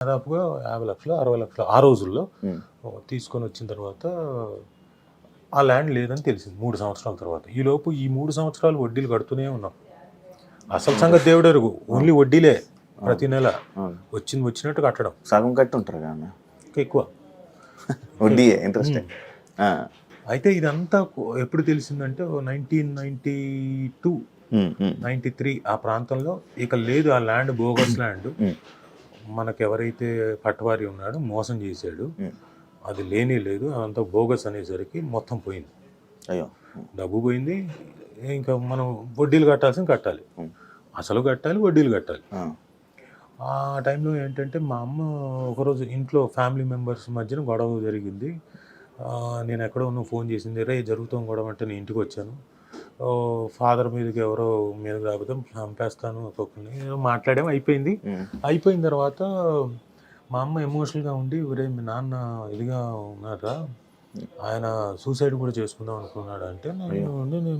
దాదాపుగా 50 లక్షలు 60 లక్షలు ఆ రోజుల్లో తీసుకొని వచ్చిన తర్వాత ఆ ల్యాండ్ లేదని తెలిసింది 3 సంవత్సరాల తర్వాత. ఈలోపు ఈ 3 సంవత్సరాలు వడ్డీలు కడుతూనే ఉన్నాం. అసలు సంగతి దేవుడెరుగు, ఓన్లీ వడ్డీలే ప్రతి నెల వచ్చినట్టు కట్టడం. సగం కట్టి ఉంటారు కానీ ఎక్కువ వడ్డీ ఇంట్రెస్ట్. అయితే ఇదంతా ఎప్పుడు తెలిసిందంటే 1992 93 ఆ ప్రాంతంలో ఇక లేదు, ఆ ల్యాండ్ బోగస్ ల్యాండ్, మనకు ఎవరైతే పట్టవారి ఉన్నాడో మోసం చేశాడు, అది లేనే లేదు, అదంతా బోగస్ అనేసరికి మొత్తం పోయింది. అయ్యో, డబ్బు పోయింది. ఇంకా మనం వడ్డీలు కట్టాలి, అసలు కట్టాలి, వడ్డీలు కట్టాలి. ఆ టైంలో ఏంటంటే మా అమ్మ ఒకరోజు ఇంట్లో ఫ్యామిలీ మెంబర్స్ మధ్యన గొడవ జరిగింది. నేను ఎక్కడో ఉన్న ఫోన్ చేసింది, రే జరుగుతాం గొడవ అంటే నేను ఇంటికి వచ్చాను, ఫాదర్ మీదకి ఎవరో మీద రాకపోతే చంపేస్తాను ఒక్కొక్కరిని మాట్లాడాం. అయిపోయిన తర్వాత మా అమ్మ ఎమోషనల్గా ఉండి, ఒరే మీ నాన్న ఇదిగా ఉన్నారా, ఆయన సూసైడ్ కూడా చేసుకుందాం అనుకున్నాడు అంటే నేను